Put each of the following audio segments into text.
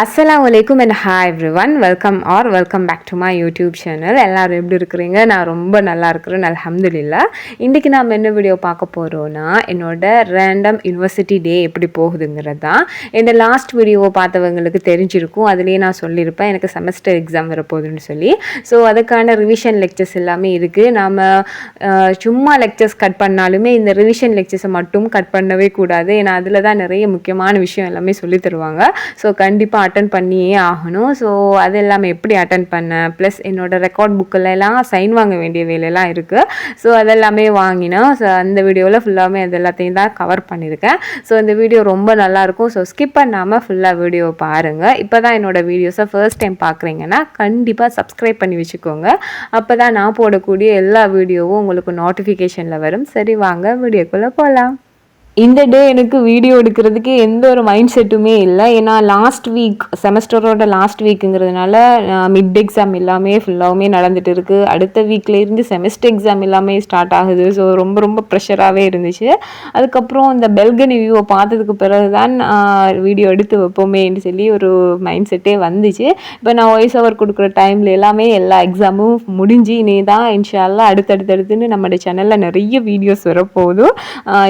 அஸ்ஸலாமு அலைக்கும் and hi everyone welcome back to my YouTube channel. எல்லோரும் எப்படி இருக்கிறீங்க? நான் ரொம்ப நல்லா இருக்கிறேன், அல்ஹம்துலில்லாஹ். இன்றைக்கி நாம் என்ன வீடியோ பார்க்க போகிறோன்னா, என்னோட ரேண்டம் யூனிவர்சிட்டி டே எப்படி போகுதுங்கிறது தான். இந்த லாஸ்ட் வீடியோவை பார்த்தவங்களுக்கு தெரிஞ்சிருக்கும். அதுலேயே நான் சொல்லியிருப்பேன் எனக்கு செமஸ்டர் எக்ஸாம் வரப்போகுதுன்னு சொல்லி. ஸோ அதுக்கான ரிவிஷன் லெக்சர்ஸ் எல்லாமே இருக்குது. நாம் சும்மா லெக்சர்ஸ் கட் பண்ணாலுமே இந்த ரிவிஷன் லெக்சர்ஸை மட்டும் கட் பண்ணவே கூடாது. ஏன்னா அதில் தான் நிறைய முக்கியமான விஷயம் எல்லாமே சொல்லி தருவாங்க. ஸோ கண்டிப்பாக அட்டன் பண்ணியே ஆகணும். ஸோ அது எல்லாமே எப்படி அட்டன் பண்ணேன், ப்ளஸ் என்னோடய ரெக்கார்ட் புக்கிலலாம் சைன் வாங்க வேண்டிய வேலையெல்லாம் இருக்குது. ஸோ அதெல்லாமே வாங்கினோம். ஸோ அந்த வீடியோவில் ஃபுல்லாமே அது எல்லாத்தையும் தான் கவர் பண்ணியிருக்கேன். ஸோ இந்த வீடியோ ரொம்ப நல்லாயிருக்கும். ஸோ ஸ்கிப் பண்ணாமல் ஃபுல்லாக வீடியோ பாருங்கள். இப்போ தான் என்னோடய வீடியோஸை ஃபர்ஸ்ட் டைம் பார்க்குறீங்கன்னா கண்டிப்பாக சப்ஸ்கிரைப் பண்ணி வச்சுக்கோங்க. அப்போ தான் நான் போடக்கூடிய எல்லா வீடியோவும் உங்களுக்கு நோட்டிஃபிகேஷனில் வரும். சரி, வாங்க வீடியோக்குள்ளே போகலாம். இந்த டே எனக்கு வீடியோ எடுக்கிறதுக்கு எந்த ஒரு மைண்ட் செட்டுமே இல்லை. ஏன்னா லாஸ்ட் வீக் செமஸ்டரோட லாஸ்ட் வீக்குங்கிறதுனால மிட் எக்ஸாம் எல்லாமே ஃபுல்லாகவுமே நடந்துகிட்டு இருக்குது. அடுத்த வீக்லேருந்து செமஸ்டர் எக்ஸாம் எல்லாமே ஸ்டார்ட் ஆகுது. ஸோ ரொம்ப ரொம்ப ப்ரெஷராகவே இருந்துச்சு. அதுக்கப்புறம் இந்த பெல்கனி வியூவை பார்த்ததுக்கு பிறகு தான் வீடியோ எடுத்து வைப்போமேன்னு சொல்லி ஒரு மைண்ட் செட்டே வந்துச்சு. இப்போ நான் வாய்ஸ் ஓவர் கொடுக்குற டைமில் எல்லாமே எல்லா எக்ஸாமும் முடிஞ்சு இனி தான் இன்ஷால்லா அடுத்தடுத்துன்னு நம்மளுடைய சேனலில் நிறைய வீடியோஸ் வரப்போகுது.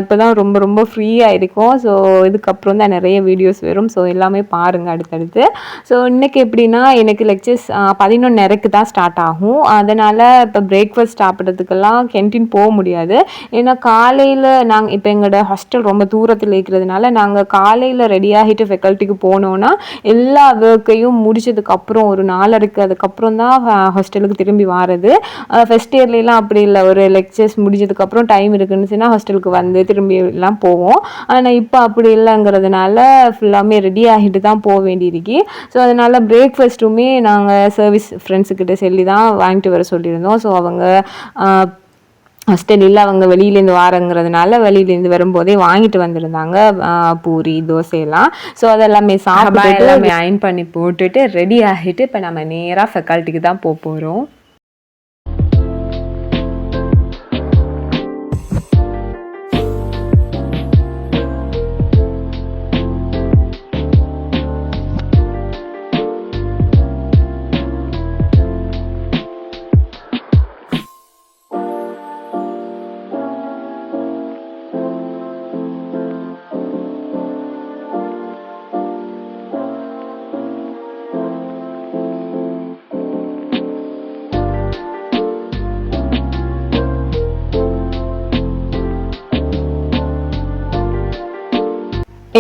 இப்போ தான் ரொம்ப ரொம்ப ஃப்ரீயாக இருக்கும். ஸோ இதுக்கப்புறம் தான் நிறைய வீடியோஸ் வரும். ஸோ எல்லாமே பாருங்கள் அடுத்தடுத்து. ஸோ இன்றைக்கி எப்படின்னா எனக்கு லெக்சர்ஸ் 11:30 தான் ஸ்டார்ட் ஆகும். அதனால் இப்போ பிரேக்ஃபாஸ்ட் சாப்பிட்றதுக்கெல்லாம் கேன்டீன் போக முடியாது. ஏன்னா காலையில் நாங்கள் இப்போ எங்களோட ஹாஸ்டல் ரொம்ப தூரத்தில் இருக்கிறதுனால நாங்கள் காலையில் ரெடி ஆகிட்டு ஃபெக்கல்ட்டிக்கு போனோன்னா எல்லா ஒர்க்கையும் முடிச்சதுக்கப்புறம் ஒரு 4:30 அதுக்கப்புறம் தான் ஹாஸ்டலுக்கு திரும்பி வாரது. ஃபஸ்ட் இயர்லாம் அப்படி இல்லை. ஒரு லெக்சர்ஸ் முடிஞ்சதுக்கப்புறம் டைம் இருக்குன்னு சொன்னால் ஹாஸ்டலுக்கு வந்து திரும்பி எல்லாம் போவோம். ஆனால் இப்போ அப்படி இல்லைங்கிறதுனால ஃபுல்லாமே ரெடி ஆகிட்டு தான் போக வேண்டியிருக்கு. ஸோ அதனால் பிரேக்ஃபாஸ்ட்டுமே நாங்கள் சர்வீஸ் ஃப்ரெண்ட்ஸுக்கிட்ட சொல்லி தான் வாங்கிட்டு வர சொல்லியிருந்தோம். ஸோ அவங்க ஹாஸ்டலில் அவங்க வெளியிலேருந்து வாரங்கிறதுனால வெளியிலேருந்து வரும்போதே வாங்கிட்டு வந்திருந்தாங்க பூரி தோசையெல்லாம். ஸோ அதெல்லாமே சாப்பிட்டு எல்லாமே அயன் பண்ணி போட்டுட்டு ரெடி ஆகிட்டு இப்போ நம்ம நேராக ஃபெக்கல்ட்டிக்கு தான் போக போகிறோம்.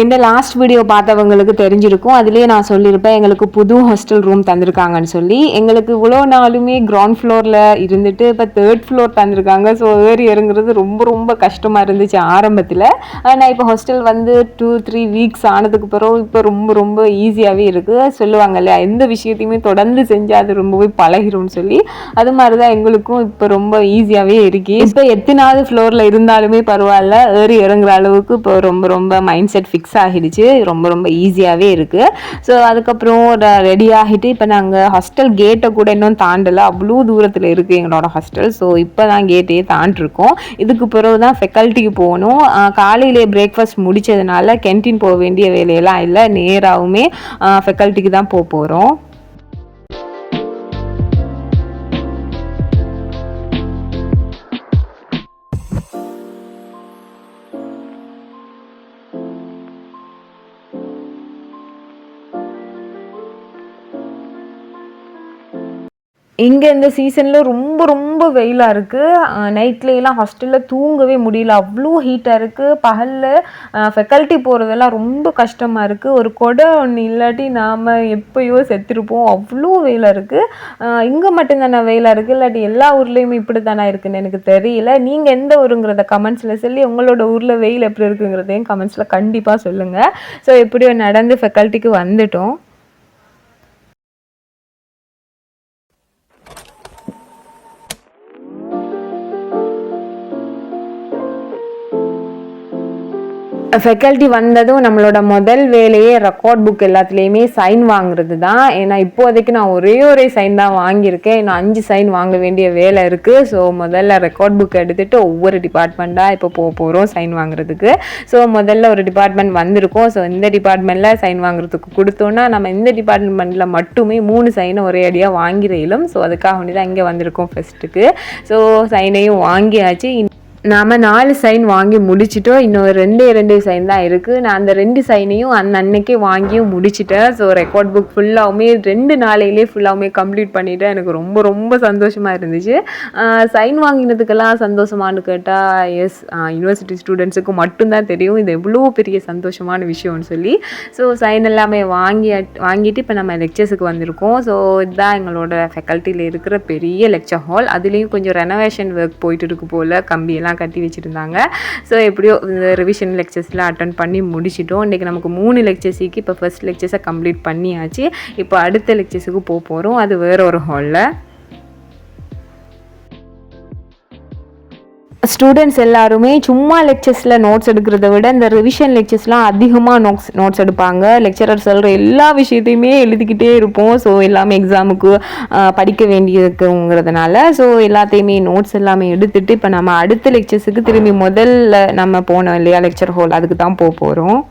இந்த லாஸ்ட் வீடியோ பார்த்தவங்களுக்கு தெரிஞ்சிருக்கும். அதுலேயே நான் சொல்லியிருப்பேன் எங்களுக்கு புது ஹாஸ்டல் ரூம் தந்திருக்காங்கன்னு சொல்லி. எங்களுக்கு இவ்வளோ நாளுமே கிரவுண்ட் ஃப்ளோரில் இருந்துட்டு இப்போ 3rd ஃப்ளோர் தந்திருக்காங்க. ஸோ ஏறி இறங்குறது ரொம்ப ரொம்ப கஷ்டமாக இருந்துச்சு ஆரம்பத்தில். ஆனால் இப்போ ஹாஸ்டல் வந்து 2-3 வீக்ஸ் ஆனதுக்கு பிறகு இப்போ ரொம்ப ரொம்ப ஈஸியாகவே இருக்குது. சொல்லுவாங்க இல்லையா, எந்த விஷயத்தையுமே தொடர்ந்து செஞ்சால் அது ரொம்பவே பழகிரும்னு சொல்லி. அது மாதிரி தான் எங்களுக்கும் இப்போ ரொம்ப ஈஸியாகவே இருக்குது. இப்போ எத்தனாவது ஃப்ளோரில் இருந்தாலுமே பரவாயில்ல, ஏறி இறங்குற அளவுக்கு இப்போ ரொம்ப ரொம்ப மைண்ட் செட் ஃபிக்ஸ் ஆகிடுச்சு. ரொம்ப ரொம்ப ஈஸியாகவே இருக்குது. ஸோ அதுக்கப்புறம் ரெடி ஆகிட்டு இப்போ நாங்கள் ஹாஸ்டல் கேட்டை கூட இன்னும் தாண்டலை. அவ்வளோ தூரத்தில் இருக்குது எங்களோட ஹாஸ்டல். ஸோ இப்போ தான் கேட்டையே தாண்டிருக்கோம். இதுக்கு பிறகு தான் ஃபெக்கல்ட்டிக்கு போகணும். காலையிலே பிரேக்ஃபாஸ்ட் முடித்ததுனால கேன்டீன் போக வேண்டிய வேலையெல்லாம் இல்லை. நேராகவுமே ஃபெக்கல்ட்டிக்கு தான் போக போகிறோம். இங்கே இந்த சீசனில் ரொம்ப ரொம்ப வெயிலாக இருக்குது. நைட்லேலாம் ஹாஸ்டலில் தூங்கவே முடியல, அவ்வளோ ஹீட்டாக இருக்குது. பகலில் ஃபெக்கல்ட்டி போகிறதெல்லாம் ரொம்ப கஷ்டமாக இருக்குது. ஒரு கொடை ஒன்று இல்லாட்டி நாம் எப்போயோ செத்துருப்போம், அவ்வளோ வெயிலாக இருக்குது. இங்கே மட்டும்தானே வெயிலாக இருக்குது, இல்லாட்டி எல்லா ஊர்லேயுமே இப்படி தானே இருக்குதுன்னு எனக்கு தெரியல. நீங்கள் எந்த ஊருங்கிறத கமெண்ட்ஸில் சொல்லி உங்களோட ஊரில் வெயில் எப்படி இருக்குங்கிறதையும் கமெண்ட்ஸில் கண்டிப்பாக சொல்லுங்கள். ஸோ எப்படியோ நடந்து ஃபெக்கல்ட்டிக்கு வந்துட்டோம். ஃபெக்கல்ட்டி வந்ததும் நம்மளோட முதல் வேலையே ரெக்கார்ட் புக் எல்லாத்துலேயுமே சைன் வாங்குறது தான். ஏன்னா இப்போதைக்கு நான் ஒரே சைன் தான் வாங்கியிருக்கேன். இன்னும் 5 சைன் வாங்க வேண்டிய வேலை இருக்குது. ஸோ முதல்ல ரெக்கார்ட் புக் எடுத்துகிட்டு ஒவ்வொரு டிபார்ட்மெண்ட்டாக இப்போ போகிறோம் சைன் வாங்குறதுக்கு. ஸோ முதல்ல ஒரு டிபார்ட்மெண்ட் வந்திருக்கோம். ஸோ இந்த டிபார்ட்மெண்ட்டில் சைன் வாங்குறதுக்கு கொடுத்தோன்னா நம்ம இந்த டிபார்ட்மெண்ட்டில் மட்டுமே 3 சைனை ஒரே அடியாக வாங்கிடலும். ஸோ அதுக்காக வேண்டி தான் இங்கே வந்திருக்கோம் ஃபஸ்ட்டுக்கு. ஸோ சைனையும் வாங்கியாச்சு. நாம் 4 சைன் வாங்கி முடிச்சிட்டோம். இன்னும் 2 சைன் தான் இருக்குது. நான் அந்த 2 சைனையும் அன்னைக்கே வாங்கியும் முடிச்சிட்டேன். ஸோ ரெக்கார்ட் புக் ஃபுல்லாகவுமே 2 நாளையிலே ஃபுல்லாகவுமே கம்ப்ளீட் பண்ணிவிட்டேன். எனக்கு ரொம்ப சந்தோஷமாக இருந்துச்சு. சைன் வாங்கினதுக்கெல்லாம் சந்தோஷமானு கேட்டால் எஸ், யூனிவர்சிட்டி ஸ்டூடெண்ட்ஸுக்கு மட்டும்தான் தெரியும் இது எவ்வளோ பெரிய சந்தோஷமான விஷயம்னு சொல்லி. ஸோ சைன் எல்லாமே வாங்கிட்டு இப்போ நம்ம லெக்சர்ஸுக்கு வந்திருக்கோம். ஸோ இதுதான் எங்களோட ஃபெக்கல்ட்டியில் இருக்கிற பெரிய லெக்சர் ஹால். அதுலேயும் கொஞ்சம் ரெனோவேஷன் ஒர்க் போயிட்டு இருக்கு போல், கம்பியெல்லாம் கட்டி வச்சுருந்தாங்க. ஸோ எப்படியோ இந்த ரிவிஷன் லெக்சர்ஸ்லாம் அட்டன் பண்ணி முடிச்சிட்டோம். இன்றைக்கி நமக்கு 3 லெக்சர்ஸுக்கு இப்போ ஃபர்ஸ்ட் லெக்சர்ஸை கம்ப்ளீட் பண்ணியாச்சு. இப்போ அடுத்த லெக்சர்ஸுக்கு போகிறோம். அது வேறு ஒரு ஹாலில். ஸ்டூடெண்ட்ஸ் எல்லாருமே சும்மா லெக்சர்ஸில் நோட்ஸ் எடுக்கிறத விட இந்த ரிவிஷன் லெக்சர்ஸ்லாம் அதிகமாக நோட்ஸ் எடுப்பாங்க. லெக்சரர் சொல்கிற எல்லா விஷயத்தையுமே எழுதிக்கிட்டே இருப்போம். ஸோ எல்லாமே எக்ஸாமுக்கு படிக்க வேண்டியிருக்குங்கிறதுனால ஸோ எல்லாத்தையுமே நோட்ஸ் எல்லாமே எடுத்துகிட்டு இப்போ நம்ம அடுத்த லெக்சர்ஸுக்கு திரும்பி முதல்ல நம்ம போனோம் இல்லையா லெக்சர் ஹால், அதுக்கு தான் போகிறோம்.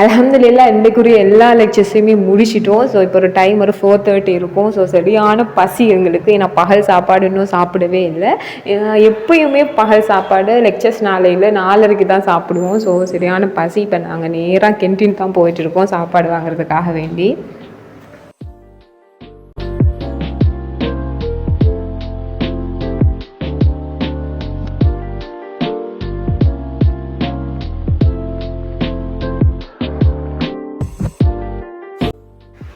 அல்ஹம்துலில்லாஹ் இன்றைக்குரிய எல்லா லெக்சர்ஸையுமே முடிச்சிட்டோம். ஸோ இப்போ ஒரு டைம் ஒரு 4:30 இருக்கும். ஸோ சரியான பசி எங்களுக்கு. ஏன்னா பகல் சாப்பாடு இன்னும் சாப்பிடவே இல்லை. எப்பயுமே பகல் சாப்பாடு லெக்சர்ஸ் நாளையில் 4:30 தான் சாப்பிடுவோம். ஸோ சரியான பசி. இப்போ நாங்கள் நேராக கேன்டீன் தான் போயிட்டுருக்கோம் சாப்பாடு வாங்குறதுக்காக வேண்டி.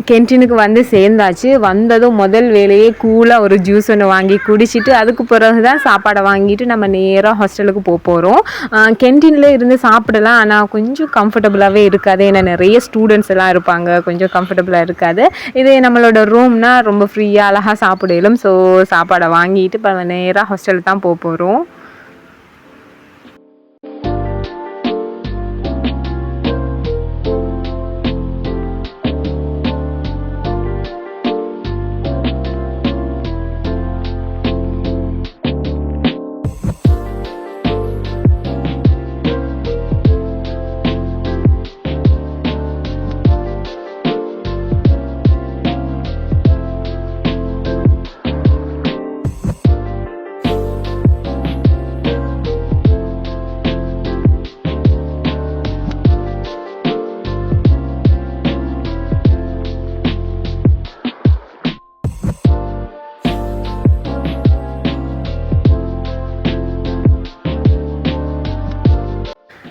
கேன்டீனுக்கு வந்து சேர்ந்தாச்சு. வந்ததும் முதல் வேலையே கூலாக ஒரு ஜூஸ் ஒன்று வாங்கி குடிச்சிட்டு அதுக்கு பிறகு தான் சாப்பாடை வாங்கிட்டு நம்ம நேராக ஹாஸ்டலுக்கு போகிறோம். கேன்டீனில் இருந்து சாப்பிடலாம், ஆனால் கொஞ்சம் கம்ஃபர்டபுளாகவே இருக்காது. ஏன்னா நிறைய ஸ்டூடெண்ட்ஸ் எல்லாம் இருப்பாங்க, கொஞ்சம் கம்ஃபர்டபுளாக இருக்காது. இதே நம்மளோட ரூம்னால் ரொம்ப ஃப்ரீயாக அழகாக சாப்பிடலும். ஸோ சாப்பாடை வாங்கிட்டு இப்போ நேராக ஹாஸ்டலுக்கு தான் போகிறோம்.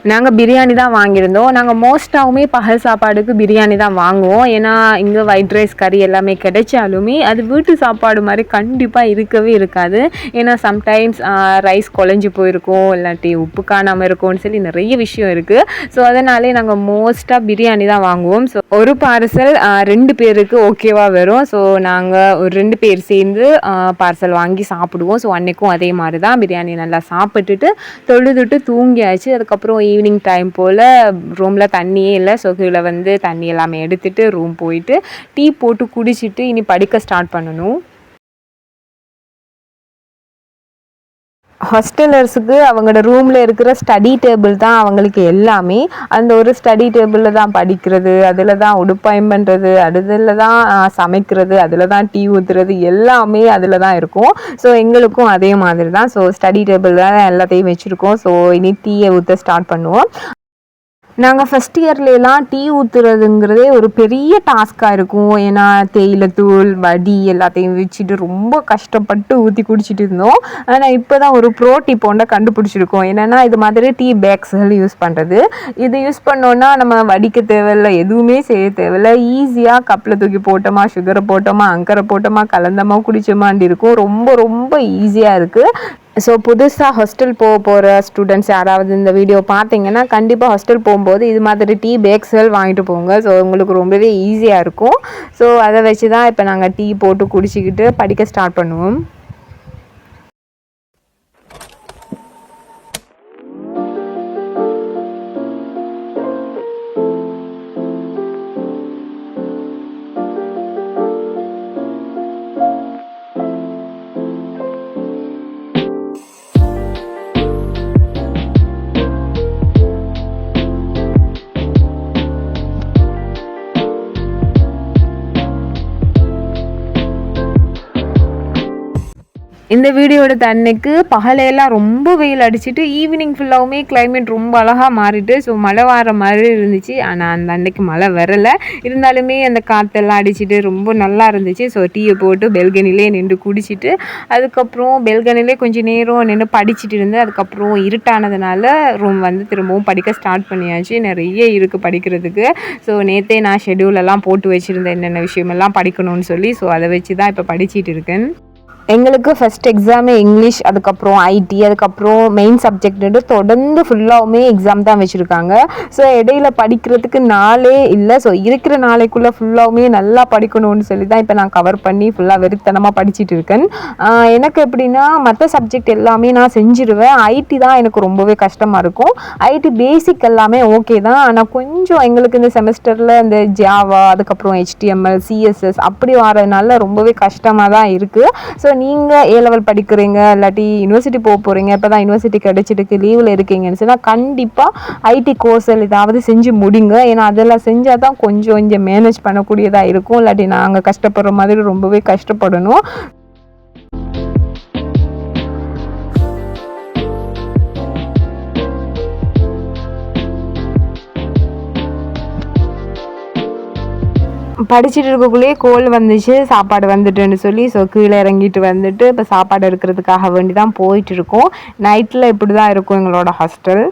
நாங்கள் பிரியாணி தான் வாங்கியிருந்தோம். நாங்கள் மோஸ்ட்டாகவுமே பகல் சாப்பாடுக்கு பிரியாணி தான் வாங்குவோம். ஏன்னா இங்கே ஒயிட் ரைஸ் கறி எல்லாமே கிடைச்சாலுமே அது வீட்டு சாப்பாடு மாதிரி கண்டிப்பாக இருக்கவே இருக்காது. ஏன்னா சம்டைம்ஸ் ரைஸ் குழஞ்சி போயிருக்கும், இல்லாட்டி உப்பு காணாமல் இருக்கும்னு சொல்லி நிறைய விஷயம் இருக்குது. ஸோ அதனாலே நாங்கள் மோஸ்ட்டாக பிரியாணி தான் வாங்குவோம். ஸோ ஒரு பார்சல் 2 பேருக்கு ஓகேவாக வரும். ஸோ நாங்கள் ஒரு 2 பேர் சேர்ந்து பார்சல் வாங்கி சாப்பிடுவோம். ஸோ அன்றைக்கும் அதே மாதிரி தான் பிரியாணி நல்லா சாப்பிட்டுட்டு தொழுதுட்டு தூங்கியாச்சு. அதுக்கப்புறம் ஈவினிங் டைம் போல் ரூமில் தண்ணியே இல்லை. ஸோ கீழே வந்து தண்ணி எல்லாமே எடுத்துகிட்டு ரூம் போயிட்டு டீ போட்டு குடிச்சிட்டு இனி படிக்க ஸ்டார்ட் பண்ணணும். ஹாஸ்டலர்ஸுக்கு அவங்களோட ரூமில் இருக்கிற ஸ்டடி டேபிள் தான் அவங்களுக்கு எல்லாமே. அந்த ஒரு ஸ்டடி டேபிளில் தான் படிக்கிறது, அதில் தான் உடுப்பாயம் பண்ணுறது, அதில் தான் சமைக்கிறது, அதில் தான் டீ ஊற்றுறது, எல்லாமே அதில் தான் இருக்கும். ஸோ எங்களுக்கும் அதே மாதிரி தான். ஸோ ஸ்டடி டேபிள் தான் எல்லாத்தையும் வச்சுருக்கோம். ஸோ இனி டீயை ஊற்ற ஸ்டார்ட் பண்ணுவோம். நாங்கள் ஃபஸ்ட் இயர்லாம் டீ ஊற்றுறதுங்கிறதே ஒரு பெரிய டாஸ்க்காக இருக்கும். ஏன்னா தேயிலைத்தூள் வடி எல்லாத்தையும் வச்சுட்டு ரொம்ப கஷ்டப்பட்டு ஊற்றி குடிச்சிட்டு இருந்தோம். ஆனால் இப்போ தான் ஒரு ப்ரோ டிப் ஒன்றை கண்டுபிடிச்சிருக்கோம். என்னென்னா இது மாதிரி டீ பேக்ஸ்கள் யூஸ் பண்ணுறது. இது யூஸ் பண்ணோன்னா நம்ம வடிக்க தேவையில்லை, எதுவுமே செய்ய தேவையில்லை. ஈஸியாக கப்பில் தூக்கி போட்டோமா, சுகரை போட்டோமா, அங்கரை போட்டோமா, கலந்தமா குடிச்சோமான்னு இருக்கும். ரொம்ப ரொம்ப ஈஸியாக இருக்குது. ஸோ புதுசாக ஹாஸ்டல் போகிற ஸ்டூடெண்ட்ஸ் யாராவது இந்த வீடியோ பார்த்தீங்கன்னா கண்டிப்பாக ஹாஸ்டல் போகும்போது இது மாதிரி டீ பேக்ஸ்கள் வாங்கிட்டு போங்க. ஸோ உங்களுக்கு ரொம்பவே ஈஸியாக இருக்கும். ஸோ அதை வச்சு தான் இப்போ நாங்கள் டீ போட்டு குடிச்சிக்கிட்டு படிக்க ஸ்டார்ட் பண்ணுவோம். இந்த வீடியோ எடுத்த அன்னைக்கு பகலையெல்லாம் ரொம்ப வெயில் அடிச்சுட்டு ஈவினிங் ஃபுல்லாகவுமே கிளைமேட் ரொம்ப அழகாக மாறிட்டு ஸோ மழை வர மாதிரி இருந்துச்சு. ஆனால் அந்த அன்னைக்கு மழை வரலை. இருந்தாலுமே அந்த காற்றெல்லாம் அடிச்சுட்டு ரொம்ப நல்லா இருந்துச்சு. ஸோ டீயை போட்டு பெல்கனிலே நின்று குடிச்சிட்டு அதுக்கப்புறம் பெல்கனிலே கொஞ்சம் நேரம் நின்று படிச்சுட்டு இருந்தேன். அதுக்கப்புறம் இருட்டானதுனால ரூம் வந்து திரும்பவும் படிக்க ஸ்டார்ட் பண்ணியாச்சு. நிறைய இருக்குது படிக்கிறதுக்கு. ஸோ நேற்றே நான் ஷெடியூலெல்லாம் போட்டு வச்சுருந்தேன் என்னென்ன விஷயமெல்லாம் படிக்கணும்னு சொல்லி. ஸோ அதை வச்சு தான் இப்போ படிச்சுட்டு இருக்கேன். எங்களுக்கு ஃபஸ்ட் எக்ஸாமே இங்கிலீஷ், அதுக்கப்புறம் ஐடி, அதுக்கப்புறம் மெயின் சப்ஜெக்ட்டு தொடர்ந்து ஃபுல்லாகவுமே எக்ஸாம் தான் வச்சுருக்காங்க. ஸோ இடையில படிக்கிறதுக்கு நாளே இல்லை. ஸோ இருக்கிற நாளைக்குள்ளே ஃபுல்லாகவுமே நல்லா படிக்கணும்னு சொல்லி தான் இப்போ நான் கவர் பண்ணி ஃபுல்லாக வெறித்தனமாக படிச்சுட்டு இருக்கேன். எனக்கு எப்படின்னா மற்ற சப்ஜெக்ட் எல்லாமே நான் செஞ்சுருவேன். ஐடி தான் எனக்கு ரொம்பவே கஷ்டமாக இருக்கும். ஐடி பேசிக் எல்லாமே ஓகே தான். ஆனால் கொஞ்சம் எங்களுக்கு இந்த செமஸ்டரில் இந்த ஜாவா, அதுக்கப்புறம் HTML, CSS அப்படி வரதுனால ரொம்பவே கஷ்டமாக தான் இருக்குது. ஸோ நீங்கள் A லெவல் படிக்கிறீங்க, இல்லாட்டி யூனிவர்சிட்டி போகிறீங்க, இப்போ தான் யூனிவர்சிட்டி கிடச்சிருக்கு, லீவில் இருக்கீங்கன்னு சொன்னால் கண்டிப்பாக ஐடி கோர்ஸில் ஏதாவது செஞ்சு முடிங்க. ஏன்னா அதெல்லாம் செஞ்சால் தான் கொஞ்சம் மேனேஜ் பண்ணக்கூடியதாக இருக்கும். இல்லாட்டி நாங்கள் கஷ்டப்படுற மாதிரி ரொம்பவே கஷ்டப்படணும். படிச்சுட்டு இருக்கக்குள்ளேயே கோல் வந்துச்சு, சாப்பாடு வந்துட்டுன்னு சொல்லி. ஸோ கீழே இறங்கிட்டு வந்துட்டு இப்போ சாப்பாடு எடுக்கிறதுக்காக வேண்டி தான் போயிட்டு இருக்கோம். நைட்டில் இப்படி தான் இருக்கும் எங்களோட ஹாஸ்டல்.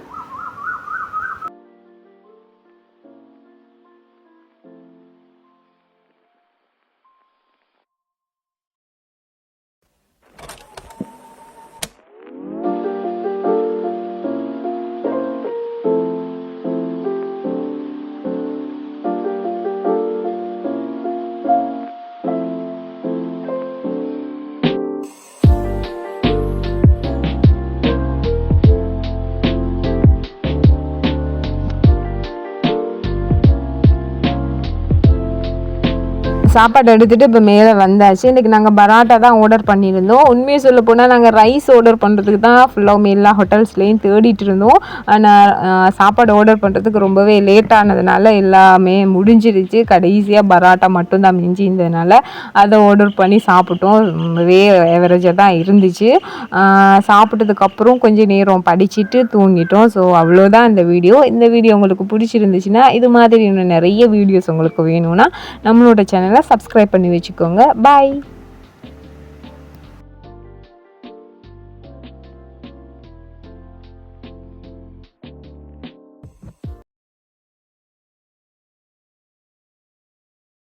சாப்பாடு எடுத்துகிட்டு இப்போ மேலே வந்தாச்சு. இன்றைக்கி நாங்கள் பராட்டா தான் ஆர்டர் பண்ணியிருந்தோம். உண்மையை சொல்ல போனால் நாங்கள் ரைஸ் ஆர்டர் பண்ணுறதுக்கு தான் ஃபுல்லாக எல்லா ஹோட்டல்ஸ்லேயும் தேடிட்டு இருந்தோம். ஆனால் சாப்பாடு ஆர்டர் பண்ணுறதுக்கு ரொம்பவே லேட் ஆனதுனால எல்லாமே முடிஞ்சிருச்சு. கடைசியாக பராட்டா மட்டும்தான் மிஞ்சி இருந்ததுனால அதை ஆர்டர் பண்ணி சாப்பிட்டோம். ரொம்பவே ஏவரேஜாக தான் இருந்துச்சு. சாப்பிட்டதுக்கப்புறம் கொஞ்சம் நேரம் படிச்சுட்டு தூங்கிட்டோம். ஸோ அவ்வளோதான் இந்த வீடியோ. இந்த வீடியோ உங்களுக்கு பிடிச்சிருந்துச்சுன்னா இது மாதிரி இன்னும் நிறைய வீடியோஸ் உங்களுக்கு வேணும்னா நம்மளோட சேனலை சப்ஸ்கிரைப் பண்ணி வச்சுக்கோங்க. பாய்.